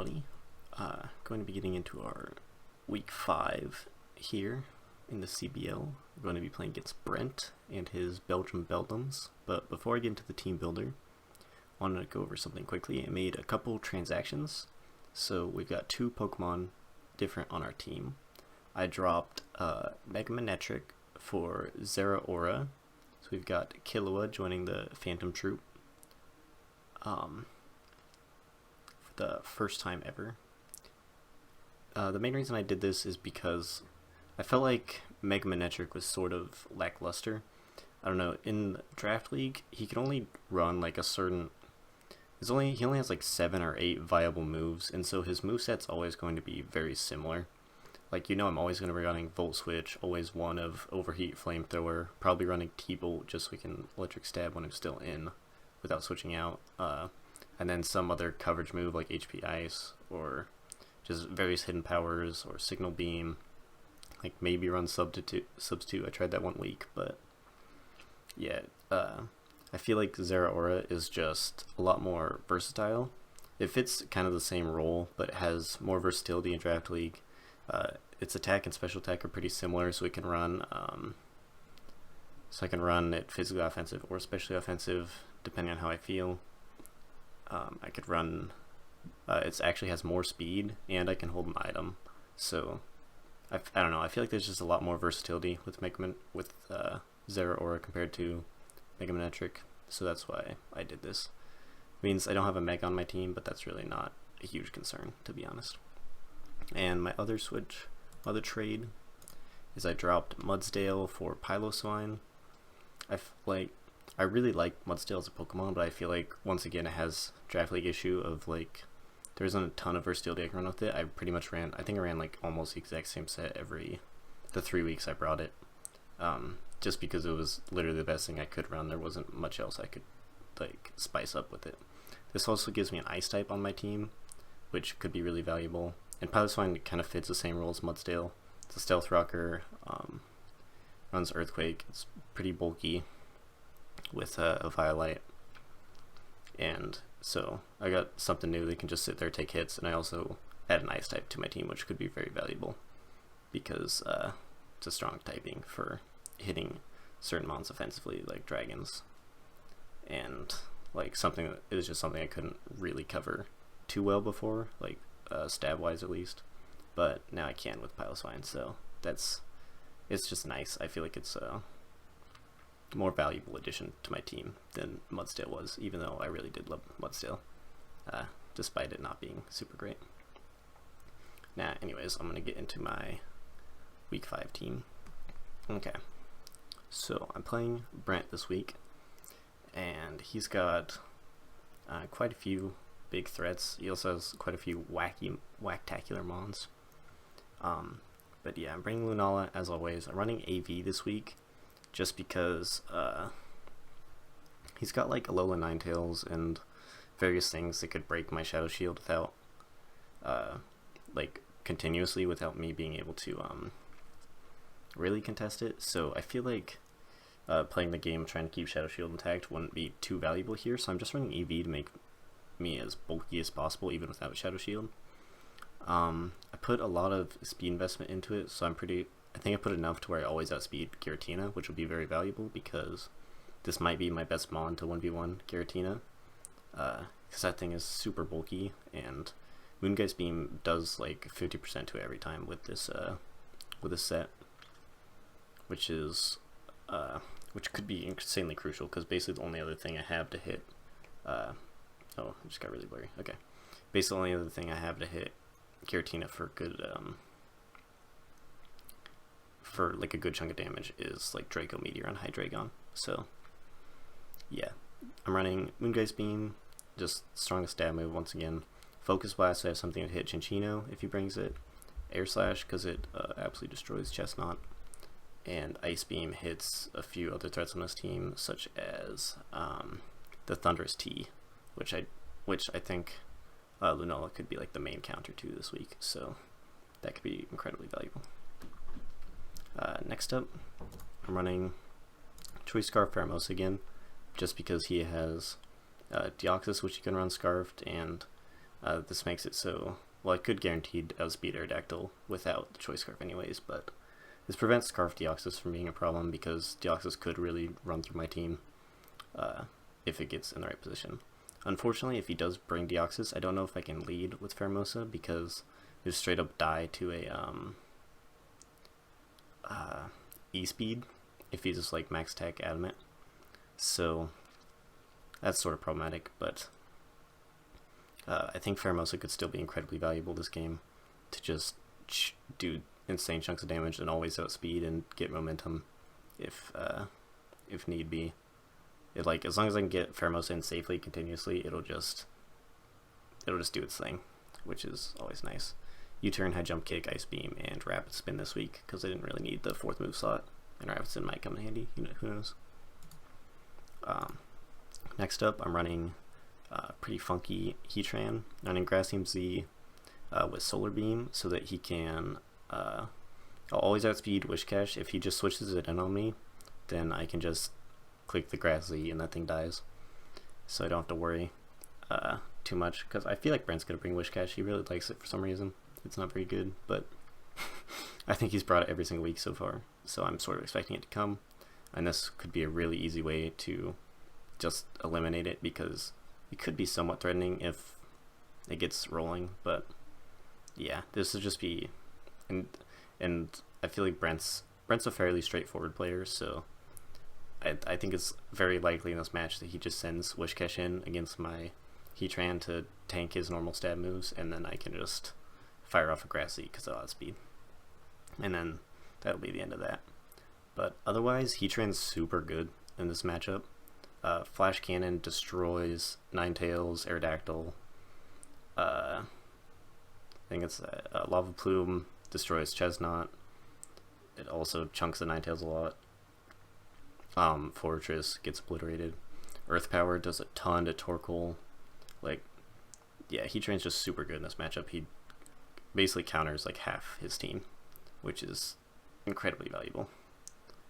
everybody. Going to be getting into our week 5 here in the CBL. We're going to be playing against Brent and his Belgium Beldams. But before I get into the team builder, I wanted to go over something quickly. I made a couple transactions. So we've got 2 Pokemon different on our team. I dropped Megamanetric for Zeraora. So we've got Killua joining the Phantom Troop. For the first time ever. The main reason I did this is because I felt like Megamanetric was sort of lackluster. I don't know, in Draft League, he can only run like a certain... he only has like 7 or 8 viable moves, and so his moveset's always going to be very similar. Like, I'm always going to be running Volt Switch, always one of Overheat, Flamethrower, probably running T-Bolt just so we can Electric Stab when I'm still in without switching out. And then some other coverage move like HP Ice, or just various hidden powers, or Signal Beam. Like maybe run Substitute. I tried that 1 week, but yeah, I feel like Zeraora is just a lot more versatile. It fits kind of the same role, but it has more versatility in Draft League. Its attack and special attack are pretty similar, so I can run it physically offensive or especially offensive, depending on how I feel. I could run, it actually has more speed, and I can hold an item, so I don't know, I feel like there's just a lot more versatility with Zeraora compared to Megamanetric, so that's why I did this. It means I don't have a Meg on my team, but that's really not a huge concern, to be honest. And my other trade is I dropped Mudsdale for Piloswine. I really like Mudsdale as a Pokemon, but I feel like, once again, it has Draft League issue of, like, there isn't a ton of versatility I can run with it. I think I ran, like, almost the exact same set the 3 weeks I brought it. Just because it was literally the best thing I could run. There wasn't much else I could, like, spice up with it. This also gives me an Ice type on my team, which could be really valuable. And Piloswine kind of fits the same role as Mudsdale. It's a Stealth Rocker, runs Earthquake, it's pretty bulky with a Violite, and so I got something new. They can just sit there, take hits, and I also add an Ice type to my team, which could be very valuable because it's a strong typing for hitting certain mons offensively, like dragons, and like it was just something I couldn't really cover too well before, like stab wise at least, but now I can with Piloswine, so it's just nice. I feel like it's more valuable addition to my team than Mudsdale was, even though I really did love Mudsdale, despite it not being super great. Now, anyways, I'm going to get into my week 5 team. Okay, so I'm playing Brent this week, and he's got quite a few big threats. He also has quite a few whacktacular mons. But yeah, I'm bringing Lunala as always. I'm running AV this week, just because he's got like Alola Ninetales and various things that could break my Shadow Shield without, like continuously, without me being able to really contest it. So I feel like playing the game trying to keep Shadow Shield intact wouldn't be too valuable here. So I'm just running AV to make me as bulky as possible, even without Shadow Shield. I put a lot of speed investment into it, so I think I put enough to where I always outspeed Giratina, which would be very valuable because this might be my best mon to 1v1 Giratina, because that thing is super bulky, and Moongeist Beam does like 50% to it every time with this set, which could be insanely crucial, because basically the only other thing I have to hit, oh, it just got really blurry. Okay, basically the only other thing I have to hit Giratina for good, for like a good chunk of damage is like Draco Meteor on Hydreigon. So yeah, I'm running Moongeist Beam, just strongest stab move once again. Focus Blast, so I have something to hit Chinchino if he brings it. Air Slash, because it absolutely destroys Chestnut. And Ice Beam hits a few other threats on his team, such as the Thunderous T, which I think Lunala could be like the main counter to this week, so that could be incredibly valuable. Next up, I'm running Choice Scarf Pheromosa again, just because he has Deoxys, which you can run Scarfed, and This makes it so, well, I could guaranteed outspeed Aerodactyl without the Choice Scarf anyways, but this prevents Scarf Deoxys from being a problem because Deoxys could really run through my team if it gets in the right position. Unfortunately, if he does bring Deoxys, I don't know if I can lead with Pheromosa because there's straight up die to a E-Speed if he's just like max attack Adamant. So that's sort of problematic, but I think Pheromosa could still be incredibly valuable this game to just do insane chunks of damage and always outspeed and get momentum if need be. Like as long as I can get Pheromosa in safely continuously, it'll just do its thing, which is always nice. U-turn, high jump kick, ice beam, and rapid spin this week because I didn't really need the 4th move slot, and rapid spin might come in handy. Who knows? Next up, I'm running pretty funky Heatran, running Grassy Z with Solar Beam so that he can. I'll always outspeed Wishcash. If he just switches it in on me, then I can just click the Grassy and that thing dies. So I don't have to worry too much because I feel like Brent's gonna bring Wishcash. He really likes it for some reason. It's not very good, but I think he's brought it every single week so far. So I'm sort of expecting it to come, and this could be a really easy way to just eliminate it because it could be somewhat threatening if it gets rolling. But yeah, this would just be, and I feel like Brent's a fairly straightforward player, so I think it's very likely in this match that he just sends Wishcash in against my Heatran to tank his normal stab moves, and then I can just fire off a Grassy because I'll outspeed. And then that'll be the end of that. But otherwise, Heatran's super good in this matchup. Flash Cannon destroys Ninetales, Aerodactyl. I think it's Lava Plume destroys Chestnut. It also chunks the Ninetales a lot. Fortress gets obliterated. Earth Power does a ton to Torkoal. Like, yeah, Heatran's just super good in this matchup. He basically counters like half his team, which is incredibly valuable.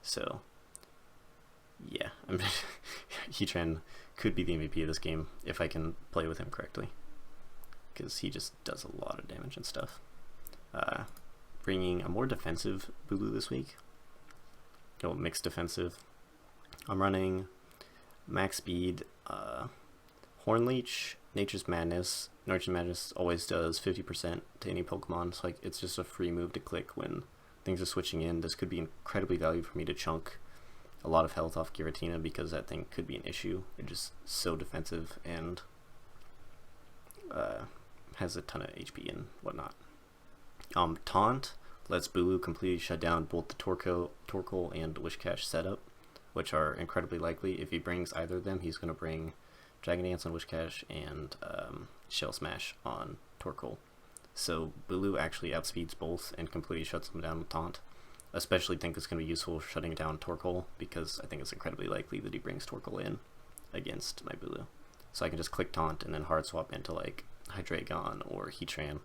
So yeah, Heatran could be the MVP of this game if I can play with him correctly, because he just does a lot of damage and stuff. Bringing a more defensive Bulu this week. Mixed defensive. I'm running max speed, Hornleech, Nature's Madness. Nature's Madness always does 50% to any Pokemon, so like it's just a free move to click when things are switching in. This could be incredibly valuable for me to chunk a lot of health off Giratina because that thing could be an issue. It's just so defensive and has a ton of HP and whatnot. Taunt lets Bulu completely shut down both the Torkoal and Wishcash setup, which are incredibly likely. If he brings either of them, he's going to bring Dragon Dance on Wishcash and Shell Smash on Torkoal. So Bulu actually outspeeds both and completely shuts them down with Taunt. Especially think it's going to be useful for shutting down Torkoal because I think it's incredibly likely that he brings Torkoal in against my Bulu. So I can just click Taunt and then hard swap into like Hydreigon or Heatran,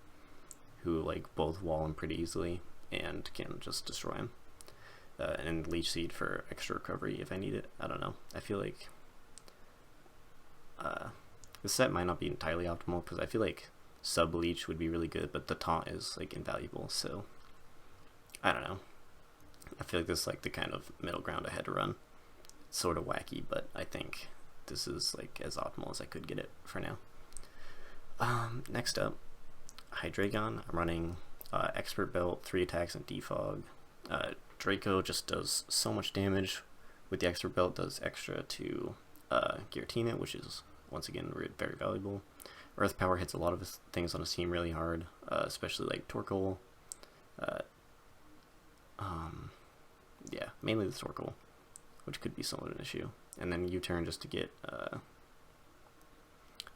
who like both wall him pretty easily and can just destroy him. And Leech Seed for extra recovery if I need it. I don't know. I feel like this set might not be entirely optimal because I feel like Sub Leech would be really good, but the Taunt is like invaluable. So I don't know. I feel like this is like the kind of middle ground I had to run. It's sort of wacky, but I think this is like as optimal as I could get it for now. Next up, Hydreigon. I'm running Expert Belt, 3 attacks, and Defog. Draco just does so much damage with the Expert Belt, does extra to Giratina, which is once again very valuable. Earth Power hits a lot of his things on his team really hard, especially like Torkoal. Yeah, mainly the Torkoal, which could be somewhat an issue. And then U-turn just to get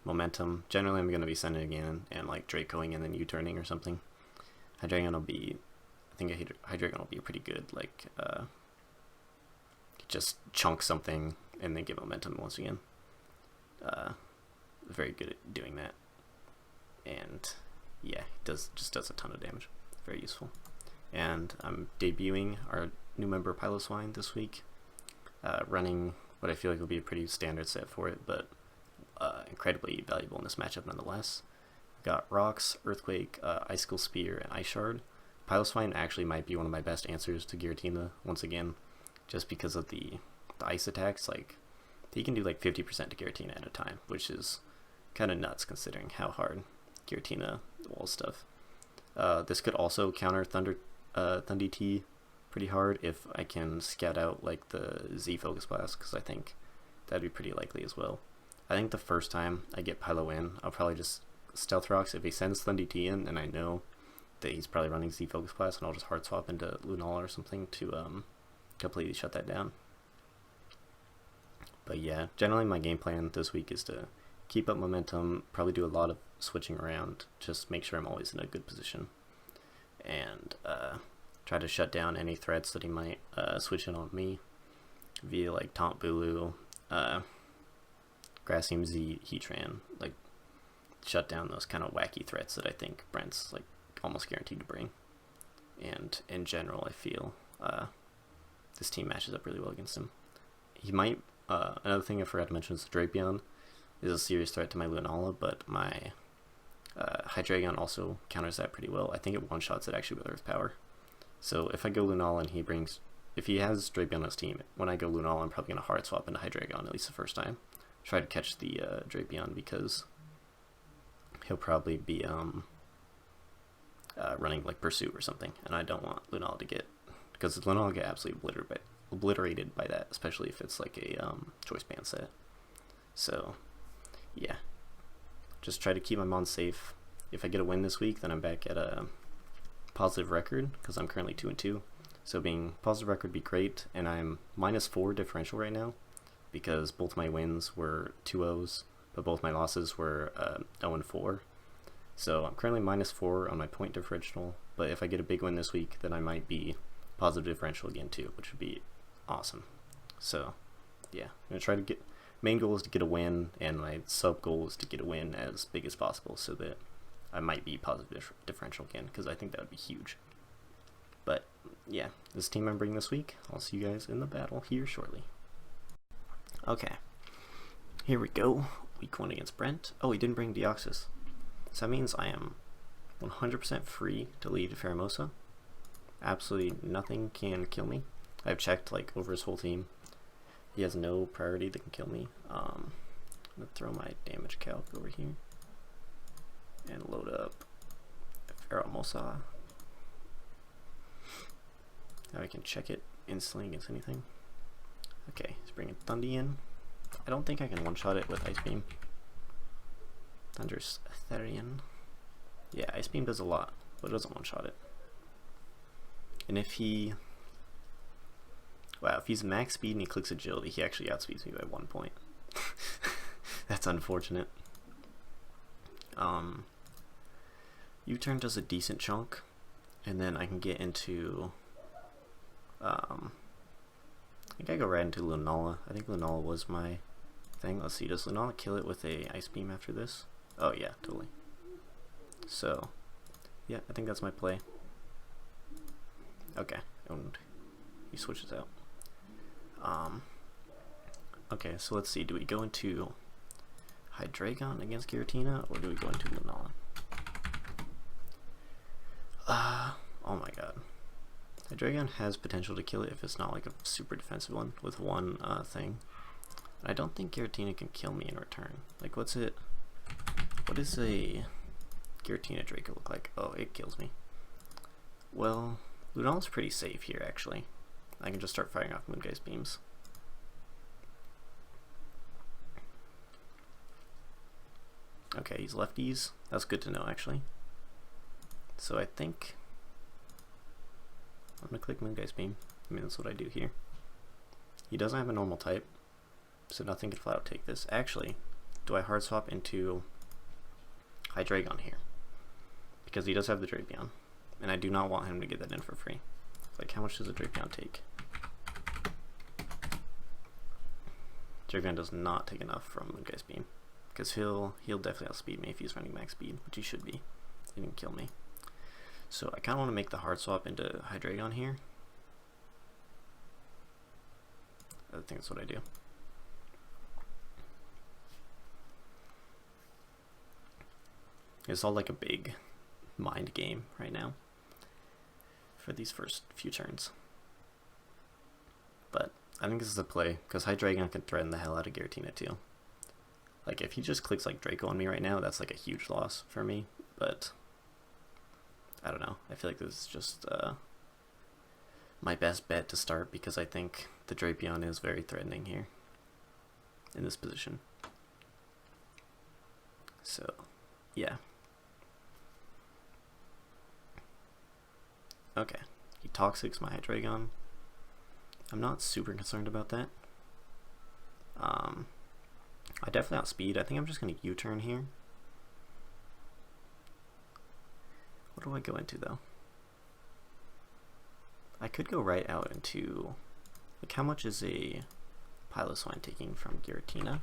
momentum. Generally, I'm going to be sending again and like Dracoing and then U-turning or something. Hydreigon will be, I think Hydreigon will be pretty good. Like, just chunk something and then get momentum once again. Very good at doing that. And yeah, just does a ton of damage. Very useful. And I'm debuting our new member Piloswine this week, running what I feel like will be a pretty standard set for it, but incredibly valuable in this matchup nonetheless, got Rocks, Earthquake, Icicle Spear, and Ice Shard. Piloswine actually might be one of my best answers to Giratina once again, just because of the ice attacks. Like, he can do like 50% to Giratina at a time, which is kind of nuts considering how hard Giratina wall stuff. This could also counter Thundy T pretty hard if I can scout out like the Z Focus Blast, because I think that'd be pretty likely as well. I think the first time I get Pilo in, I'll probably just Stealth Rocks. If he sends Thundy T in, then I know that he's probably running Z Focus Blast, and I'll just hard swap into Lunala or something to completely shut that down. But yeah, generally my game plan this week is to keep up momentum, probably do a lot of switching around, just make sure I'm always in a good position, and try to shut down any threats that he might switch in on me via like Taunt Bulu, Grassy Z, Heatran, like shut down those kind of wacky threats that I think Brent's like almost guaranteed to bring. And in general, I feel this team matches up really well against him. He might, another thing I forgot to mention is the Drapion is a serious threat to my Lunala, but my Hydreigon also counters that pretty well. I think it one-shots it actually with Earth Power. So if I go Lunala and he brings, if he has Drapion on his team, when I go Lunala, I'm probably going to hard swap into Hydreigon at least the first time. Try to catch the Drapion, because he'll probably be running like Pursuit or something, and I don't want Lunala to get, because Lunala will get absolutely obliterated by that, especially if it's like a choice band set. So yeah, just try to keep my mon safe. If I get a win this week, then I'm back at a positive record, because I'm currently 2-2. So being positive record would be great, and I'm -4 differential right now, because both my wins were 2-0s, but both my losses were 0-4. So I'm currently -4 on my point differential, but if I get a big win this week, then I might be positive differential again too, which would be awesome. So yeah, I'm going to try to get, main goal is to get a win, and my sub goal is to get a win as big as possible, so that I might be positive differential again, because I think that would be huge. But yeah, this team I'm bringing this week, I'll see you guys in the battle here shortly. Okay, here we go. Week 1 against Brent. Oh, he didn't bring Deoxys. So that means I am 100% free to lead Pheromosa. Absolutely nothing can kill me. I've checked like over his whole team. He has no priority that can kill me. I'm going to throw my damage calc over here and load up Pheromosa. Now I can check it instantly against anything. Okay, he's bringing Thundy in. I don't think I can one-shot it with Ice Beam. Thunderous Therian. Yeah, Ice Beam does a lot, but it doesn't one-shot it. And if he... Wow, if he's max speed and he clicks agility, he actually outspeeds me by 1 point. That's unfortunate. U-turn does a decent chunk, and then I can get into... I think I go right into Lunala. I think Lunala was my thing. Let's see, does Lunala kill it with a Ice Beam after this? Oh yeah, totally. So, yeah, I think that's my play. Okay, and he switches out. Okay, so let's see, do we go into Hydreigon against Giratina, or do we go into Lunala? Oh my god. Hydreigon has potential to kill it if it's not like a super defensive one with one thing. I don't think Giratina can kill me in return. Like, what does a Giratina Draco look like? Oh, it kills me. Well, Lunala's pretty safe here, actually. I can just start firing off Moongeist beams. Okay, he's lefties. That's good to know, actually. So I think I'm gonna click Moongeist beam. I mean, that's what I do here. He doesn't have a normal type, so nothing can flat out take this. Actually, do I hard swap into Hydreigon here? Because he does have the Drapion, and I do not want him to get that in for free. Like, how much does a Drapion take? Drapion does not take enough from Moongeist beam, because he'll definitely outspeed me if he's running max speed, which he should be. He didn't kill me. So I kind of want to make the hard swap into Hydreigon here. I think that's what I do. It's all like a big mind game right now for these first few turns. But I think this is a play, because Hydreigon can threaten the hell out of Giratina too. Like, if he just clicks like Draco on me right now, that's like a huge loss for me. But I don't know. I feel like this is just my best bet to start, because I think the Drapion is very threatening here in this position. So, yeah. Okay. He Toxics my Hydreigon. I'm not super concerned about that. I definitely outspeed. I think I'm just going to U-turn here. What do I go into, though? I could go right out into... Like, how much is a Piloswine taking from Giratina?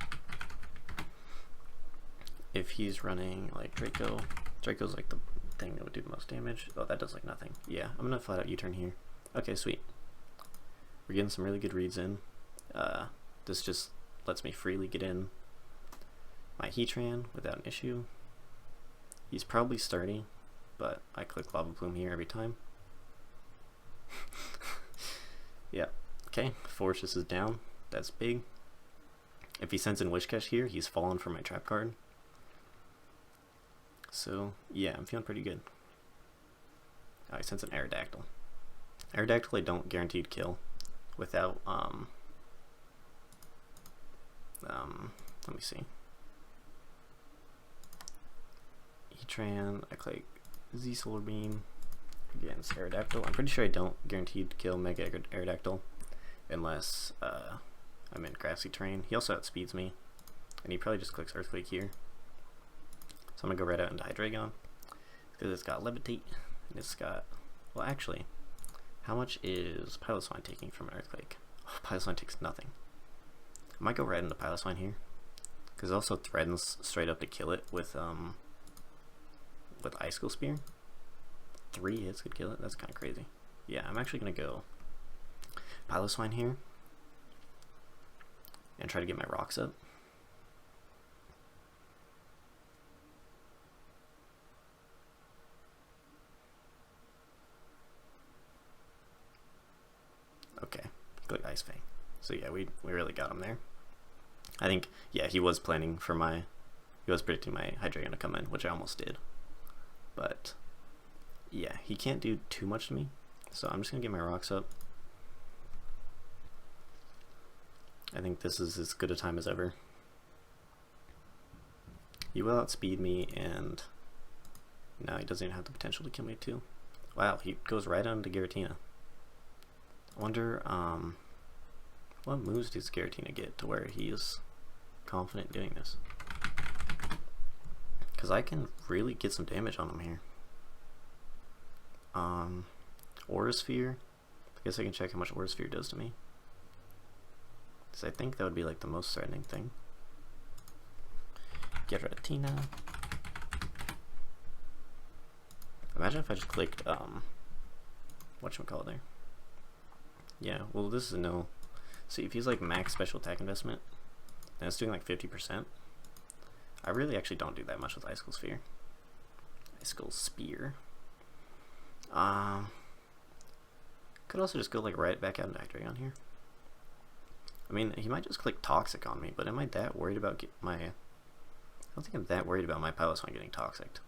If he's running, like, Draco... Draco's, like, the thing that would do the most damage. Oh, that does, like, nothing. Yeah, I'm going to flat out U-turn here. Okay, sweet. We're getting some really good reads in. This just lets me freely get in my Heatran without an issue. He's probably sturdy, but I click Lava Plume here every time. Yeah, okay, Fortress is down. That's big. If he sends in Wishcash here, he's fallen for my trap card. So, yeah, I'm feeling pretty good. Oh, he sends an Aerodactyl. Aerodactyl I don't guaranteed kill without, let me see. Heatran, I click Z Solar Beam against Aerodactyl. I'm pretty sure I don't guaranteed kill Mega Aerodactyl unless I'm in grassy terrain. He also outspeeds me, and he probably just clicks Earthquake here. So I'm gonna go right out into Hydreigon because it's got Levitate and it's got, well, actually, how much is Piloswine taking from an Earthquake? Oh, Piloswine takes nothing. I might go right into Piloswine here because it also threatens straight up to kill it with Icicle Spear. 3 hits could kill it. That's kind of crazy. Yeah, I'm actually gonna go Piloswine here and try to get my rocks up. Okay, click Ice Fang. So yeah, we really got him there. I think, yeah, he was planning for he was predicting my Hydreigon to come in, which I almost did. But yeah, he can't do too much to me, so I'm just gonna get my rocks up. I think this is as good a time as ever. He will outspeed me, and now he doesn't even have the potential to kill me too. Wow, he goes right on to Giratina. I wonder what moves does Giratina get to where he is confident doing this? Because I can really get some damage on him here. Aura Sphere. I guess I can check how much Aura Sphere does to me. Because I think that would be like the most threatening thing. Giratina. Imagine if I just clicked whatchamacallit there. Yeah, well, this is a no. See, if he's like max special attack investment, then it's doing like 50%. I really actually don't do that much with Icicle Sphere. Icicle Spear. Could also just go like right back out into Hydreigon here. I mean, he might just click Toxic on me, but am I that worried about I don't think I'm that worried about my Piloswine getting Toxic.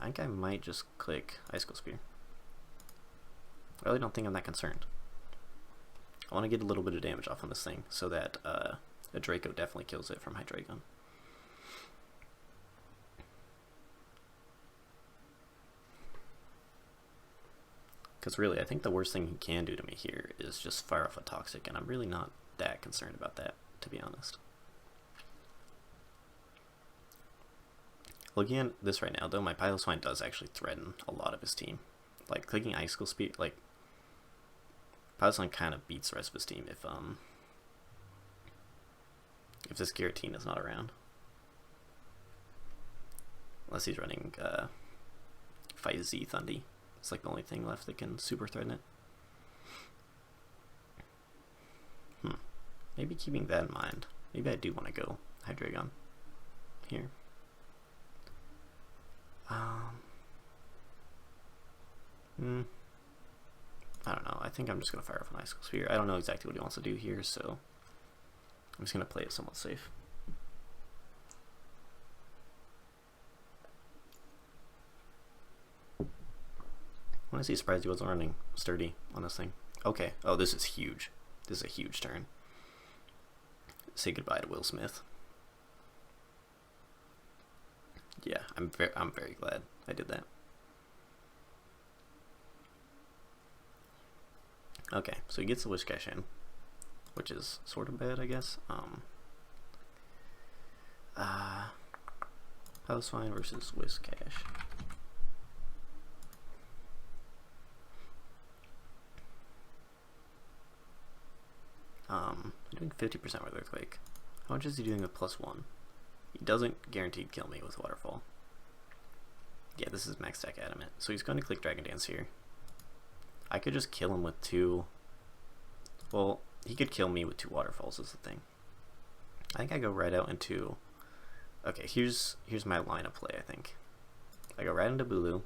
I think I might just click Icicle Spear. I really don't think I'm that concerned. I want to get a little bit of damage off on this thing so that a Draco definitely kills it from Hydreigon. Because really, I think the worst thing he can do to me here is just fire off a Toxic, and I'm really not that concerned about that, to be honest. Looking at this right now, though, my Piloswine does actually threaten a lot of his team. Like, clicking Icicle Speed, like, Piloswine kind of beats the rest of his team if this Giratina is not around. Unless he's running Fight Z Thundy. It's like the only thing left that can super threaten it. Maybe keeping that in mind. Maybe I do want to go Hydreigon here. I don't know. I think I'm just going to fire off an Icicle Sphere. I don't know exactly what he wants to do here, so I'm just going to play it somewhat safe. I'm honestly surprised he wasn't running Sturdy on this thing. Okay. Oh, this is huge. This is a huge turn. Say goodbye to Will Smith. Yeah, I'm very glad I did that. Okay, so he gets the Whiscash in, which is sort of bad, I guess. Housefine versus Whiscash. I'm doing 50% with Earthquake. How much is he doing with +1? He doesn't guaranteed kill me with Waterfall. Yeah, this is max stack Adamant. So he's going to click Dragon Dance here. I could just kill him with 2. Well, he could kill me with 2 Waterfalls is the thing. I think I go right out into... Okay, here's my line of play, I think. I go right into Bulu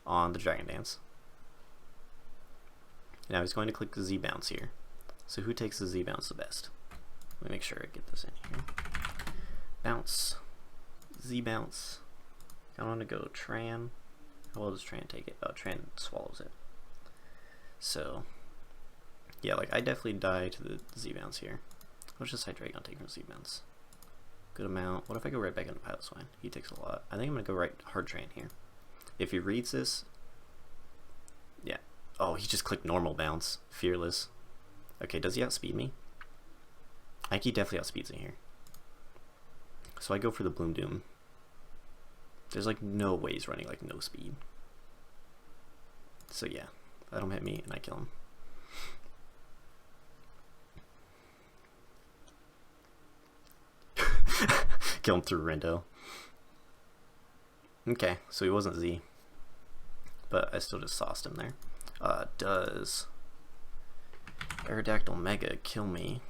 on the Dragon Dance. Now he's going to click the Z bounce here. So who takes the Z bounce the best? Let me make sure I get this in here. Bounce. Z bounce. I want to go Tran. How well does Tran take it? Oh, Tran swallows it. So, yeah, like I definitely die to the Z bounce here. Let's just Hydreigon take from Z bounce. Good amount. What if I go right back into Pilot Swine? He takes a lot. I think I'm going to go right Hard Train here. If he reads this, yeah. Oh, he just clicked normal bounce. Fearless. Okay, does he outspeed me? I think he definitely outspeeds me here. So I go for the Bloom Doom. There's like no way he's running like no speed. So yeah, let him hit me and I kill him. Kill him through Rindo. Okay, so he wasn't Z. But I still just sauced him there. Does Aerodactyl Mega kill me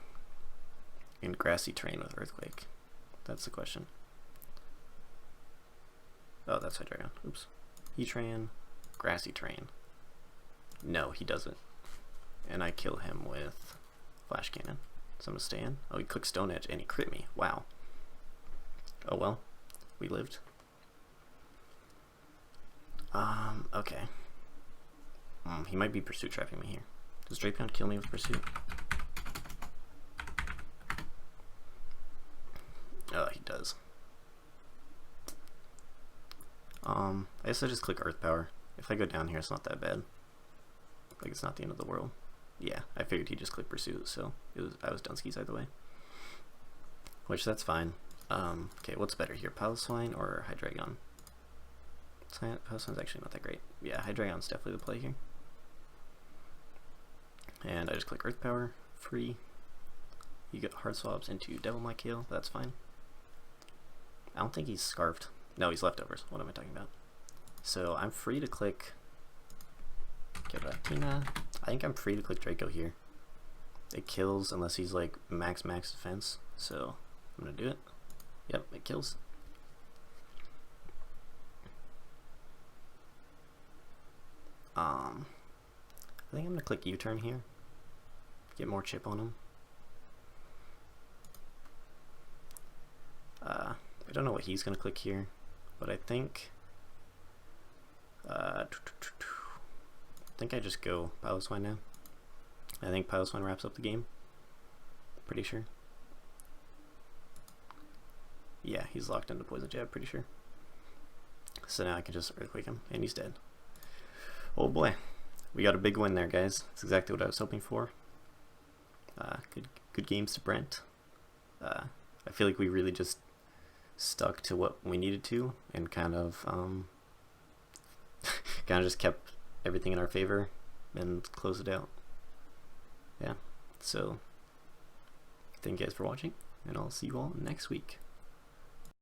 in Grassy Terrain with Earthquake? That's the question. Oh, that's Hydreigon. Oops. Heatran, Grassy Terrain. No, he doesn't. And I kill him with Flash Cannon. So I'm gonna stay in. Oh, he clicked Stone Edge and he crit me. Wow. Oh well. We lived. Okay. He might be Pursuit trapping me here. Does Drapion kill me with Pursuit? Oh, he does. I guess I just click Earth Power. If I go down here, it's not that bad. Like, it's not the end of the world. Yeah, I figured he just clicked Pursuit, so I was Dunskies either way. Which, that's fine. Okay, what's better here, Piloswine or Hydreigon? Piloswine's actually not that great. Yeah, Hydreigon's definitely the play here. And I just click Earth Power, free. You get Hard Swabs into Devil May Kill, that's fine. I don't think he's Scarfed. No, he's Leftovers. What am I talking about? So I'm free to click Giratina. I think I'm free to click Draco here. It kills unless he's like max defense. So I'm gonna do it. Yep, it kills. I think I'm gonna click U-turn here. Get more chip on him. I don't know what he's gonna click here, but I think I just go Piloswine now. I think Piloswine wraps up the game. Pretty sure. Yeah, he's locked into Poison Jab, pretty sure. So now I can just Earthquake him, and he's dead. Oh boy, we got a big win there, guys. That's exactly what I was hoping for. Good games to Brent. I feel like we really just stuck to what we needed to, and kind of just kept everything in our favor and closed it out. Yeah, so thank you guys for watching, and I'll see you all next week.